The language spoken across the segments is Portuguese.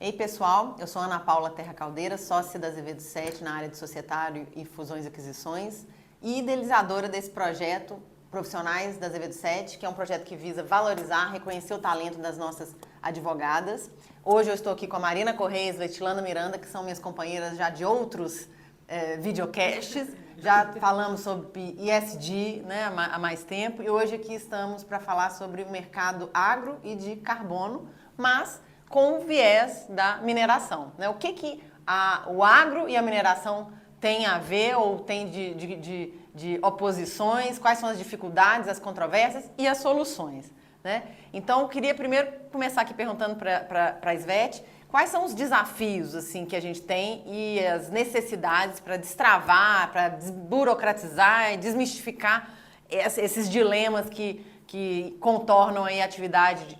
Ei pessoal, eu sou Ana Paula Terra Caldeira, sócia da Azevedo 7 na área de societário e fusões e aquisições e idealizadora desse projeto Profissionais da Azevedo 7, que é um projeto que visa valorizar, reconhecer o talento das nossas advogadas. Hoje eu estou aqui com a Marina Correia e Svetlana Miranda, que são minhas companheiras já de outros videocasts. Já falamos sobre ESG, né, há mais tempo, e hoje aqui estamos para falar sobre o mercado agro e de carbono, mas com o viés da mineração, né? O que o agro e a mineração têm a ver ou tem de oposições, quais são as dificuldades, as controvérsias e as soluções, né? Então, eu queria primeiro começar aqui perguntando para a Svete, quais são os desafios assim, que a gente tem e as necessidades para destravar, para desburocratizar e desmistificar esses dilemas que contornam aí a atividade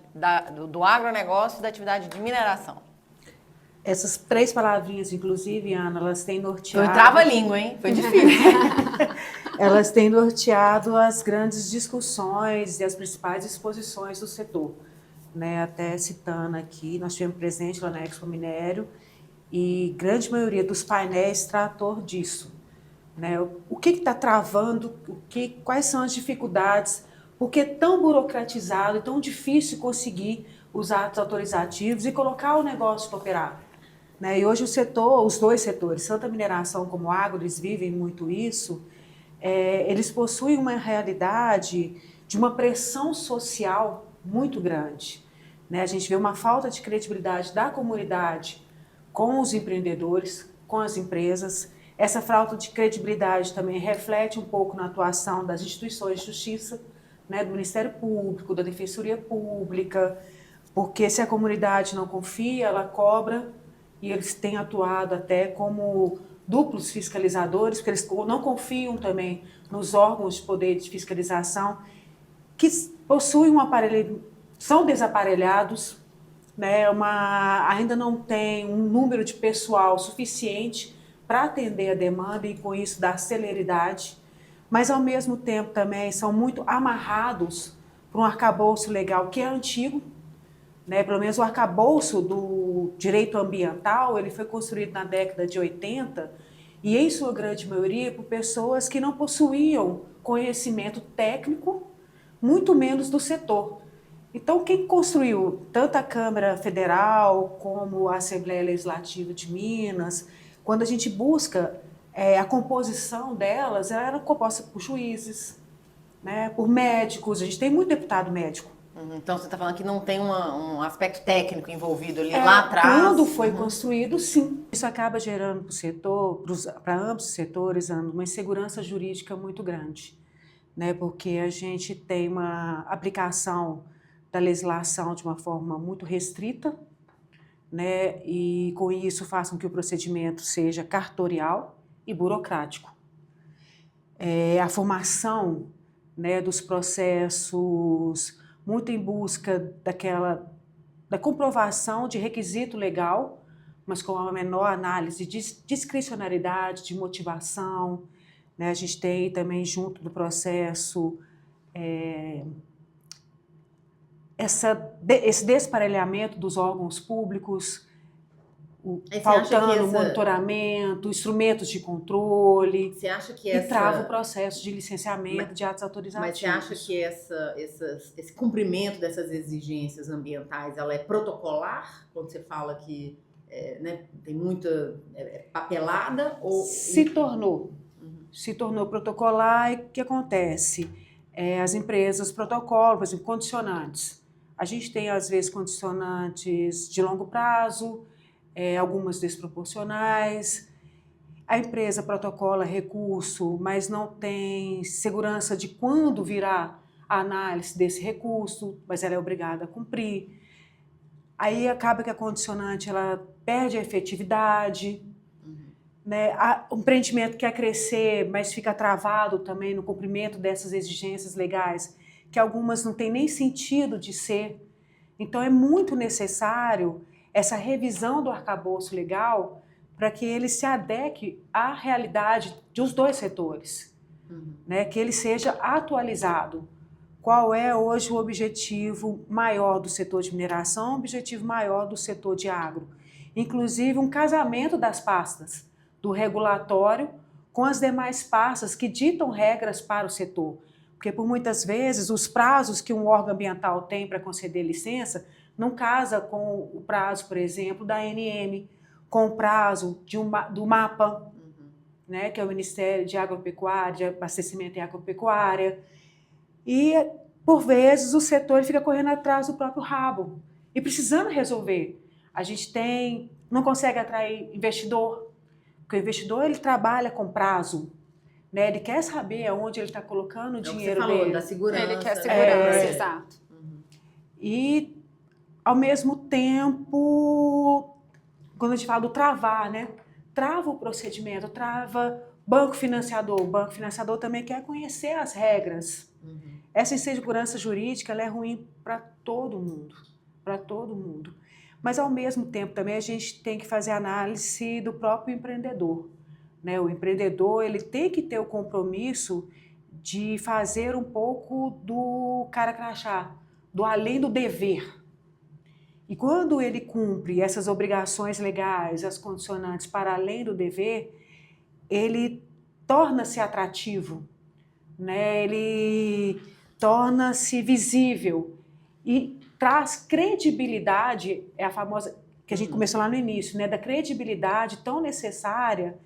do agronegócio e da atividade de mineração? Essas três palavrinhas, inclusive, Ana, elas têm norteado... Foi trava-língua, hein? Foi difícil. Elas têm norteado as grandes discussões e as principais exposições do setor. Né? Até citando aqui, nós tivemos presente lá na Expo Minério e grande maioria dos painéis tratou disso. Né? O que está travando, quais são as dificuldades, por que é tão burocratizado e tão difícil conseguir os atos autorizativos e colocar o negócio para operar. Né? E hoje o setor, os dois setores, tanto a mineração como o agro, eles vivem muito isso, eles possuem uma realidade de uma pressão social muito grande. Né? A gente vê uma falta de credibilidade da comunidade com os empreendedores, com as empresas. Essa falta de credibilidade também reflete um pouco na atuação das instituições de justiça, né, do Ministério Público, da Defensoria Pública, porque se a comunidade não confia, ela cobra, e eles têm atuado até como duplos fiscalizadores, porque eles não confiam também nos órgãos de poder de fiscalização, que possuem um aparelho, são desaparelhados, né, ainda não tem um número de pessoal suficiente para atender a demanda e com isso dar celeridade, mas ao mesmo tempo também são muito amarrados por um arcabouço legal que é antigo, né? Pelo menos o arcabouço do direito ambiental, ele foi construído na década de 80 e em sua grande maioria por pessoas que não possuíam conhecimento técnico, muito menos do setor. Então, quem construiu tanto a Câmara Federal como a Assembleia Legislativa de Minas, quando a gente busca a composição delas, ela era composta por juízes, né, por médicos, a gente tem muito deputado médico. Então, você está falando que não tem um aspecto técnico envolvido ali lá atrás? Quando foi construído, sim. Isso acaba gerando para o setor, para ambos os setores, uma insegurança jurídica muito grande, né, porque a gente tem uma aplicação da legislação de uma forma muito restrita, né, e com isso faz com que o procedimento seja cartorial e burocrático. A formação, né, dos processos, muito em busca da comprovação de requisito legal, mas com uma menor análise de discricionariedade, de motivação. Né, a gente tem também junto do processo esse desparelhamento dos órgãos públicos, faltando monitoramento, instrumentos de controle, você acha que e trava o processo de licenciamento de atos autorizativos. Mas você acha que esse cumprimento dessas exigências ambientais, ela é protocolar, quando você fala que né, tem muita papelada? Ou... Se tornou protocolar, e o que acontece? As empresas protocolam, por exemplo, condicionantes. A gente tem, às vezes, condicionantes de longo prazo, algumas desproporcionais. A empresa protocola recurso, mas não tem segurança de quando virá a análise desse recurso, mas ela é obrigada a cumprir. Aí acaba que a condicionante ela perde a efetividade. Né? O empreendimento quer crescer, mas fica travado também no cumprimento dessas exigências legais, que algumas não têm nem sentido de ser. Então, é muito necessário essa revisão do arcabouço legal para que ele se adeque à realidade dos dois setores, né? Que ele seja atualizado. Qual é hoje o objetivo maior do setor de mineração, o objetivo maior do setor de agro? inclusive um casamento das pastas, do regulatório com as demais pastas que ditam regras para o setor. Porque, por muitas vezes, os prazos que um órgão ambiental tem para conceder licença não casa com o prazo, por exemplo, da ANM, com o prazo do MAPA, né, que é o Ministério de Agropecuária, de Abastecimento e Agropecuária. E, por vezes, o setor fica correndo atrás do próprio rabo e precisando resolver. A gente não consegue atrair investidor, porque o investidor ele trabalha com prazo, né? Ele quer saber aonde ele está colocando o dinheiro dele. Você falou da segurança. Ele quer segurança, exato. E, ao mesmo tempo, quando a gente fala do travar, né? Trava o procedimento, trava banco financiador. O banco financiador também quer conhecer as regras. Essa insegurança jurídica ela é ruim para todo mundo, para todo mundo. Mas, ao mesmo tempo, também a gente tem que fazer análise do próprio empreendedor, né? O empreendedor ele tem que ter o compromisso de fazer um pouco do cara crachá, do além do dever. E quando ele cumpre essas obrigações legais, as condicionantes para além do dever, ele torna-se atrativo, né? Ele torna-se visível e traz credibilidade, é a famosa que a gente começou lá no início, né, da credibilidade tão necessária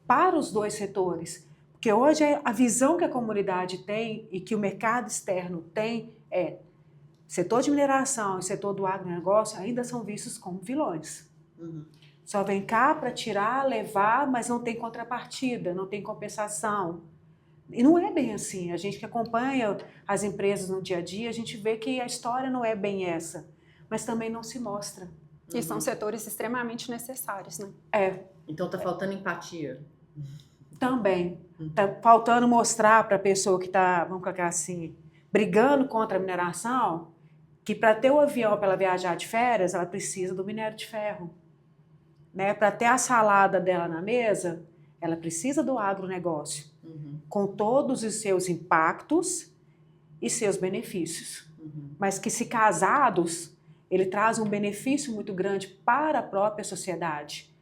para os dois setores. Porque hoje a visão que a comunidade tem e que o mercado externo tem é setor de mineração e setor do agronegócio ainda são vistos como vilões. Só vem cá para tirar, levar, mas não tem contrapartida, não tem compensação. E não é bem assim. A gente que acompanha as empresas no dia a dia, a gente vê que a história não é bem essa, mas também não se mostra. E são setores extremamente necessários, né? Então está faltando empatia. Também. Está faltando mostrar para a pessoa que está, vamos colocar assim, brigando contra a mineração, que para ter o avião para ela viajar de férias, ela precisa do minério de ferro. Né? Para ter a salada dela na mesa, ela precisa do agronegócio, com todos os seus impactos e seus benefícios. Mas que se casados, ele traz um benefício muito grande para a própria sociedade.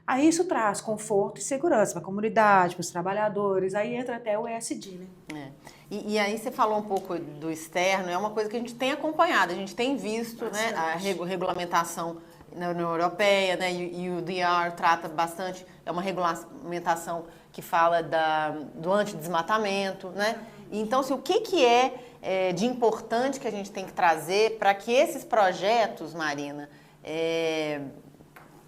Aí isso traz conforto e segurança para a comunidade, para os trabalhadores, aí entra até o ESG, né? E aí você falou um pouco do externo, é uma coisa que a gente tem acompanhado, a gente tem visto, né, a regulamentação na União Europeia, né, e o DR trata bastante, é uma regulamentação que fala do antidesmatamento, né? Então, assim, o que é de importante que a gente tem que trazer para que esses projetos, Marina,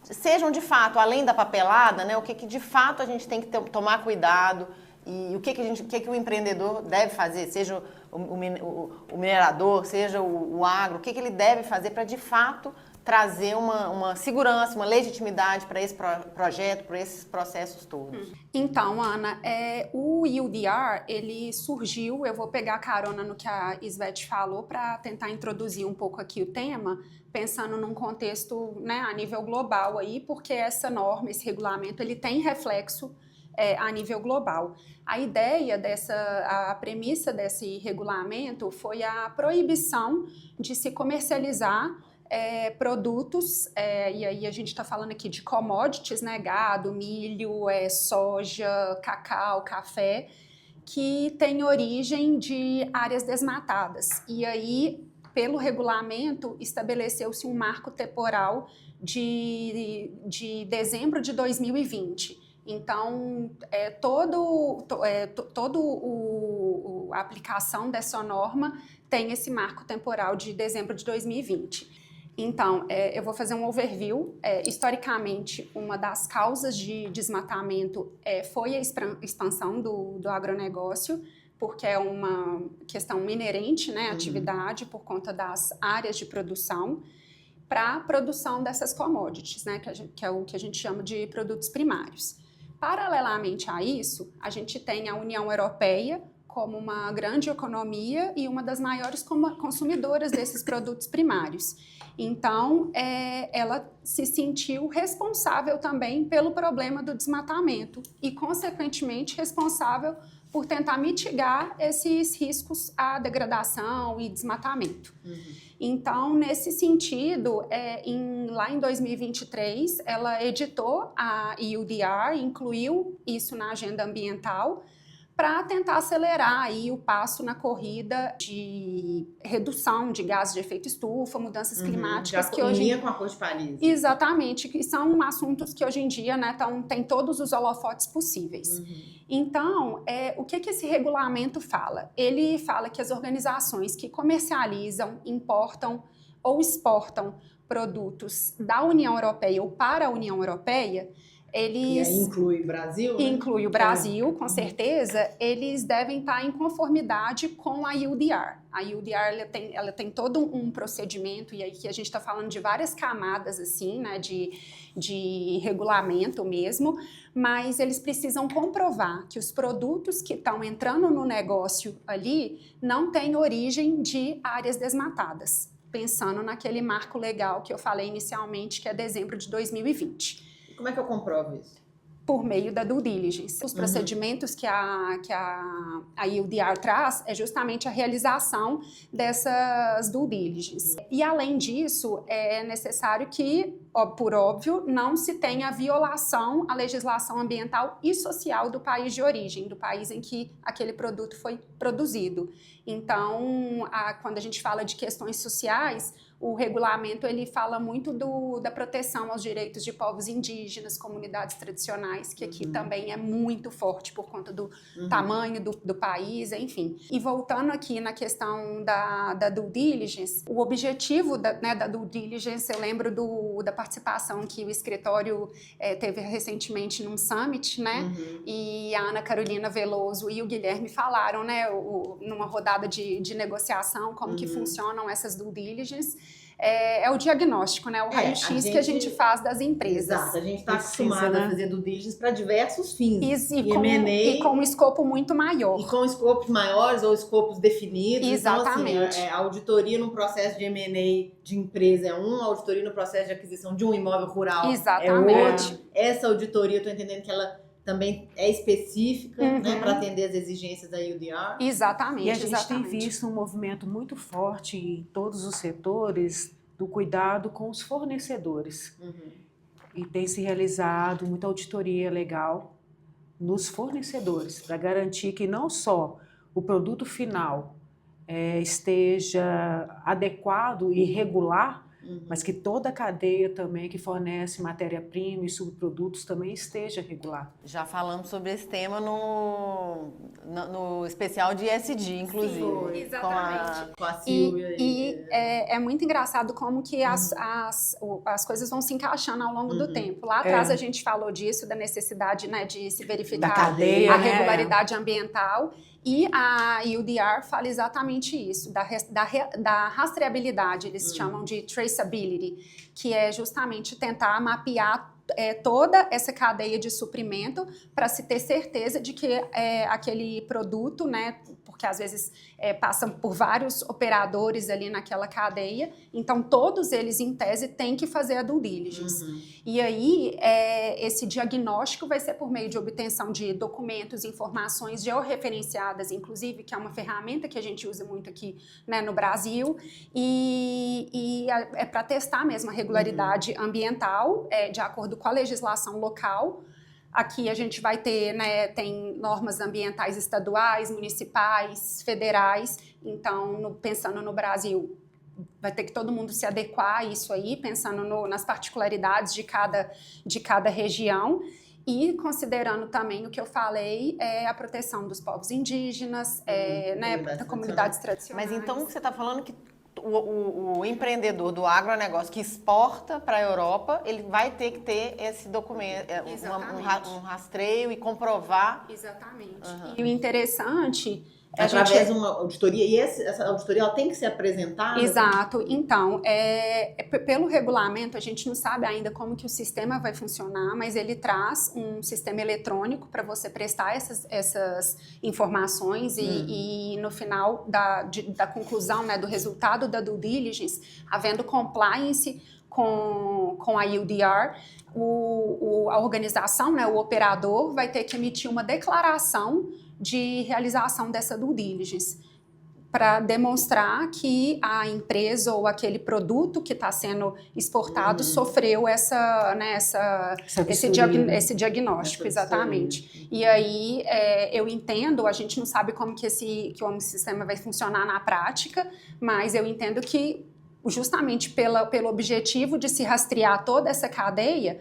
sejam de fato, além da papelada, né, o que de fato a gente tem que tomar cuidado e o que o empreendedor deve fazer, seja o minerador, seja o agro, o que ele deve fazer para de fato trazer uma segurança, uma legitimidade para esse projeto, para esses processos todos. Então, Ana, o UDR, ele surgiu, eu vou pegar carona no que a Svete falou para tentar introduzir um pouco aqui o tema, pensando num contexto, né, a nível global aí, porque essa norma, esse regulamento, ele tem reflexo a nível global. A ideia a premissa desse regulamento foi a proibição de se comercializar produtos, e aí a gente está falando aqui de commodities, né, gado, milho, soja, cacau, café, que tem origem de áreas desmatadas. E aí, pelo regulamento, estabeleceu-se um marco temporal de dezembro de 2020. Então, a aplicação dessa norma tem esse marco temporal de dezembro de 2020. Então, eu vou fazer um overview. Historicamente, uma das causas de desmatamento foi a expansão do agronegócio, porque é uma questão inerente, né, à atividade, por conta das áreas de produção, para a produção dessas commodities, né, que é o que a gente chama de produtos primários. Paralelamente a isso, a gente tem a União Europeia como uma grande economia e uma das maiores consumidoras desses produtos primários. Então, ela se sentiu responsável também pelo problema do desmatamento e, consequentemente, responsável por tentar mitigar esses riscos à degradação e desmatamento. Então, nesse sentido, lá em 2023, ela editou a EUDR, incluiu isso na agenda ambiental, para tentar acelerar aí o passo na corrida de redução de gases de efeito estufa, mudanças climáticas que hoje com a Acordo de Paris. Exatamente, que são assuntos que hoje em dia, né, tem todos os holofotes possíveis. Então, o que esse regulamento fala? Ele fala que as organizações que comercializam, importam ou exportam produtos da União Europeia ou para a União Europeia, eles... E aí inclui o Brasil, né? Inclui o Brasil, com certeza. Eles devem estar em conformidade com a EUDR. A EUDR ela tem todo um procedimento, e aí que a gente está falando de várias camadas, assim, né, de regulamento mesmo, mas eles precisam comprovar que os produtos que estão entrando no negócio ali não têm origem de áreas desmatadas, pensando naquele marco legal que eu falei inicialmente, que é dezembro de 2020. Como é que eu comprovo isso? Por meio da due diligence. Os procedimentos que a EUDR traz é justamente a realização dessas due diligence. E, além disso, é necessário que, por óbvio, não se tenha violação à legislação ambiental e social do país de origem, do país em que aquele produto foi produzido. Então, quando a gente fala de questões sociais, o regulamento ele fala muito da proteção aos direitos de povos indígenas, comunidades tradicionais, que aqui também é muito forte por conta do tamanho do país, enfim. E voltando aqui na questão da due diligence, o objetivo da due diligence, eu lembro da participação que o escritório teve recentemente num summit, né? E a Ana Carolina Veloso e o Guilherme falaram, né, numa rodada de negociação, como que funcionam essas due diligence. É o diagnóstico, né? O raio-x que a gente faz das empresas. Exato, a gente está acostumado a fazer due diligence para diversos fins. E com um escopo muito maior. E com escopos maiores ou escopos definidos. Exatamente. Então, assim, a auditoria no processo de M&A de empresa é a auditoria no processo de aquisição de um imóvel rural Exatamente. é outra. Essa auditoria, eu estou entendendo que ela também é específica, né, para atender as exigências da EUDR. Exatamente. E a gente tem visto um movimento muito forte em todos os setores do cuidado com os fornecedores. E tem se realizado muita auditoria legal nos fornecedores, para garantir que não só o produto final esteja adequado e regular, mas que toda a cadeia também que fornece matéria-prima e subprodutos também esteja regular. Já falamos sobre esse tema no especial de ESG, inclusive. Sim, exatamente. Com a Silvia. E é muito engraçado como que as coisas vão se encaixando ao longo do tempo. Lá atrás a gente falou disso, da necessidade, né, de se verificar da cadeia, a regularidade ambiental. E a EUDR fala exatamente isso, da rastreabilidade, eles chamam de traceability, que é justamente tentar mapear toda essa cadeia de suprimento para se ter certeza de que aquele produto, né, porque às vezes passam por vários operadores ali naquela cadeia, então todos eles, em tese, têm que fazer a due diligence. E aí, esse diagnóstico vai ser por meio de obtenção de documentos, informações georreferenciadas, inclusive, que é uma ferramenta que a gente usa muito aqui, né, no Brasil, e é para testar mesmo a regularidade ambiental, de acordo com a legislação local. Aqui a gente vai ter, né, tem normas ambientais estaduais, municipais, federais. Então, pensando no Brasil, vai ter que todo mundo se adequar a isso aí, pensando nas particularidades de cada região. E considerando também o que eu falei, a proteção dos povos indígenas, né, da comunidades tradicionais. Mas então você está falando que o empreendedor do agronegócio que exporta para a Europa, ele vai ter que ter esse documento, um rastreio e comprovar. Exatamente. E o interessante... Através de uma auditoria, e essa auditoria ela tem que ser apresentada? Exato. Então, pelo regulamento, a gente não sabe ainda como que o sistema vai funcionar, mas ele traz um sistema eletrônico para você prestar essas informações e no final da conclusão, né, do resultado da due diligence, havendo compliance com a EUDR, a organização, né, o operador, vai ter que emitir uma declaração de realização dessa due diligence, para demonstrar que a empresa ou aquele produto que está sendo exportado sofreu esse diagnóstico, exatamente. E aí eu entendo, a gente não sabe como que o sistema vai funcionar na prática, mas eu entendo que justamente pelo objetivo de se rastrear toda essa cadeia,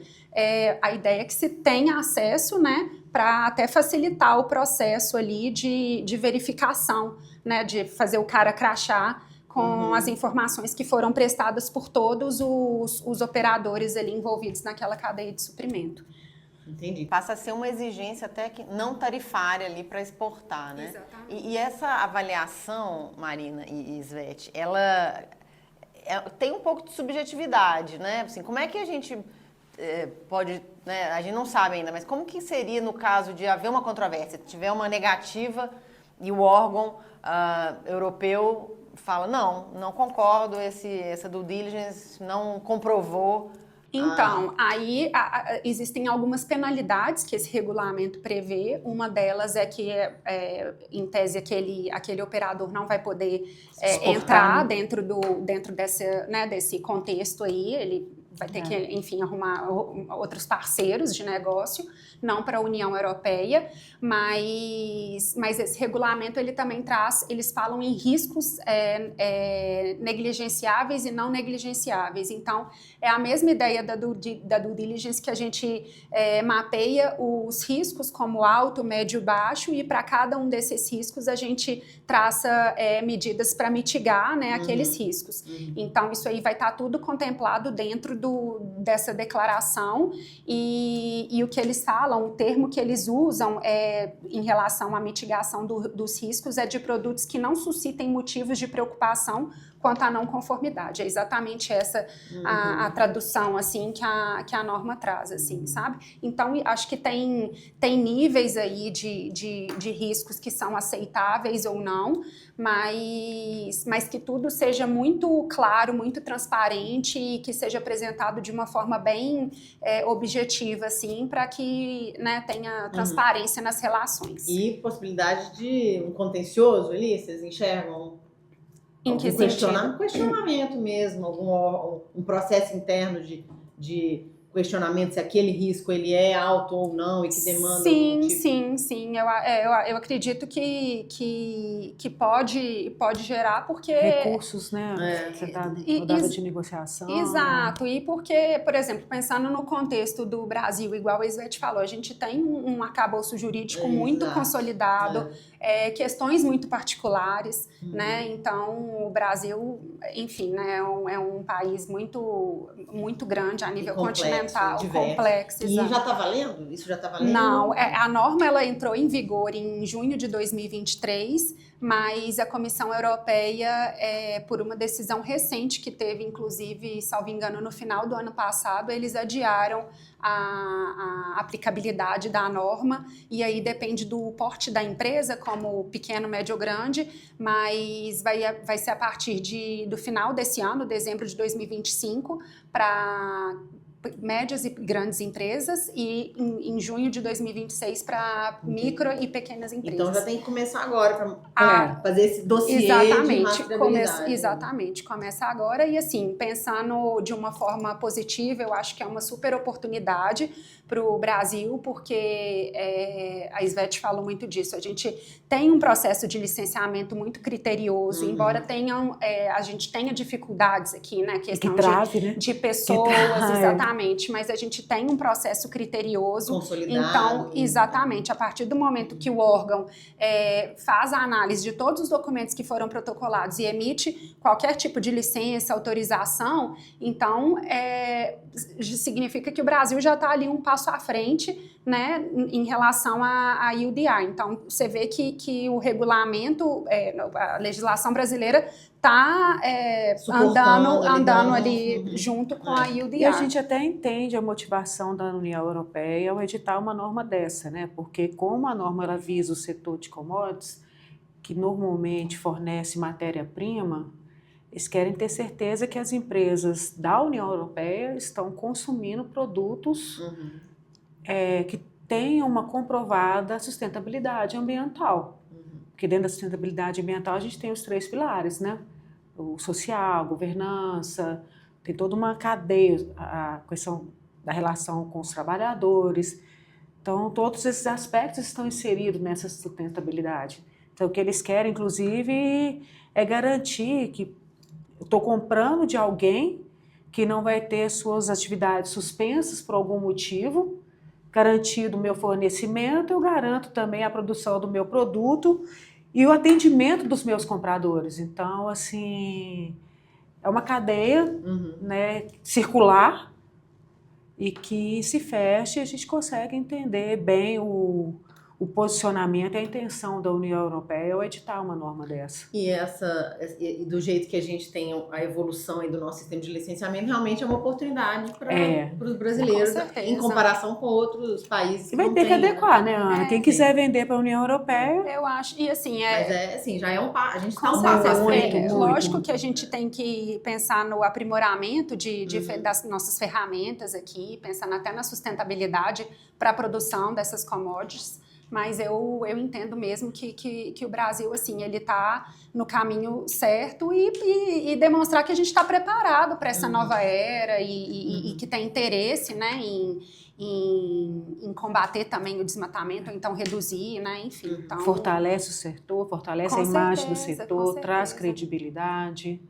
a ideia é que se tenha acesso, né, para até facilitar o processo ali de verificação, né, de fazer o cara crachar com as informações que foram prestadas por todos os operadores ali envolvidos naquela cadeia de suprimento. Entendi. Passa a ser uma exigência até que não tarifária ali para exportar, né? Exatamente. E essa avaliação, Marina e Svete, ela tem um pouco de subjetividade, né? Assim, como é que a gente pode, né? A gente não sabe ainda, mas como que seria no caso de haver uma controvérsia, tiver uma negativa e o órgão europeu fala, não concordo, essa due diligence não comprovou. Então, aí existem algumas penalidades que esse regulamento prevê. Uma delas é que, em tese, aquele operador não vai poder entrar dentro desse contexto aí. Ele vai ter que, enfim, arrumar outros parceiros de negócio, não para a União Europeia, mas esse regulamento ele também traz, eles falam em riscos negligenciáveis e não negligenciáveis. Então, é a mesma ideia da due diligence que a gente mapeia os riscos como alto, médio, baixo, e para cada um desses riscos a gente traça medidas para mitigar, né, aqueles riscos. Então, isso aí vai estar tudo contemplado dentro dessa declaração e o que eles falam, o termo que eles usam em relação à mitigação dos riscos é de produtos que não suscitem motivos de preocupação quanto à não conformidade. É exatamente essa a tradução assim que a norma traz, assim, sabe? Então, acho que tem níveis aí de riscos que são aceitáveis ou não, mas que tudo seja muito claro, muito transparente e que seja apresentado de uma forma bem objetiva, assim, para que, né, tenha transparência nas relações. E possibilidade de um contencioso ali, vocês enxergam? Em que sentido? Questionamento mesmo, um processo interno de questionamento se aquele risco ele é alto ou não e que demanda Sim. Eu acredito que pode gerar porque... Recursos, né? Você está rodada de negociação. Exato. E porque, por exemplo, pensando no contexto do Brasil, igual a Svete falou, a gente tem um arcabouço jurídico muito consolidado, questões muito particulares, né? Então, o Brasil, enfim, né, é um país muito, muito grande a nível continental, complexo. E já está valendo? Isso já está valendo? Não, a norma ela entrou em vigor em junho de 2023, mas a Comissão Europeia, por uma decisão recente que teve, inclusive, salvo engano, no final do ano passado, eles adiaram a aplicabilidade da norma, e aí depende do porte da empresa, como pequeno, médio ou grande, mas vai ser a partir do final desse ano, dezembro de 2025, para médias e grandes empresas e em junho de 2026 para micro e pequenas empresas. Então já tem que começar agora para fazer esse dossiê de rastreabilidade. Exatamente, começa agora e assim, pensando de uma forma positiva, eu acho que é uma super oportunidade para o Brasil, porque a Svete falou muito disso, a gente tem um processo de licenciamento muito criterioso, embora a gente tenha dificuldades aqui, né, questão de pessoas, exatamente, mas a gente tem um processo criterioso. Consolidado. Então, exatamente, a partir do momento que o órgão faz a análise de todos os documentos que foram protocolados e emite qualquer tipo de licença, autorização, então significa que o Brasil já está ali um passo à frente, né, em relação à UDR. Então, você vê que o regulamento, a legislação brasileira está andando ali junto com a UDR. E a gente até entende a motivação da União Europeia ao editar uma norma dessa, né? Porque como a norma ela visa o setor de commodities, que normalmente fornece matéria-prima, eles querem ter certeza que as empresas da União Europeia estão consumindo produtos que tenha uma comprovada sustentabilidade ambiental. Porque dentro da sustentabilidade ambiental a gente tem os 3 pilares, né? O social, a governança, tem toda uma cadeia, a questão da relação com os trabalhadores. Então, todos esses aspectos estão inseridos nessa sustentabilidade. Então, o que eles querem, inclusive, é garantir que eu estou comprando de alguém que não vai ter suas atividades suspensas por algum motivo, garantido o meu fornecimento, eu garanto também a produção do meu produto e o atendimento dos meus compradores. Então, assim, é uma cadeia, né, circular e que se fecha e a gente consegue entender bem o posicionamento e a intenção da União Europeia ao editar uma norma dessa. E do jeito que a gente tem a evolução aí do nosso sistema de licenciamento, realmente é uma oportunidade para os brasileiros, Com certeza. em comparação com outros países. E vai não ter que têm, adequar, né, Ana? Quem quiser vender para a União Europeia... Eu acho, e assim, Mas assim, já é a gente está com um passo à certeza. frente. Lógico que a gente tem que pensar no aprimoramento das nossas ferramentas aqui, pensando até na sustentabilidade para a produção dessas commodities. Mas eu entendo mesmo que o Brasil, assim, ele está no caminho certo e demonstrar que a gente está preparado para essa nova era e que tem interesse, né, em combater também o desmatamento, ou então reduzir, né, enfim. Então, fortalece o setor, fortalece com a imagem do certeza, setor, com traz certeza. Que credibilidade.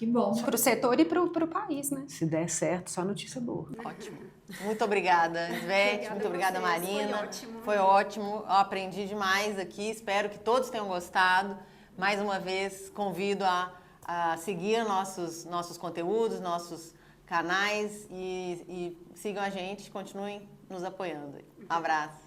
bom. Para o setor e para o país, né? Se der certo, só notícia boa. Ótimo. Muito obrigada, Ivete. Muito obrigada, a vocês. Marina. Foi ótimo. Foi ótimo. Eu aprendi demais aqui. Espero que todos tenham gostado. Mais uma vez, convido a seguir nossos conteúdos, nossos canais e sigam a gente, continuem nos apoiando. Um abraço.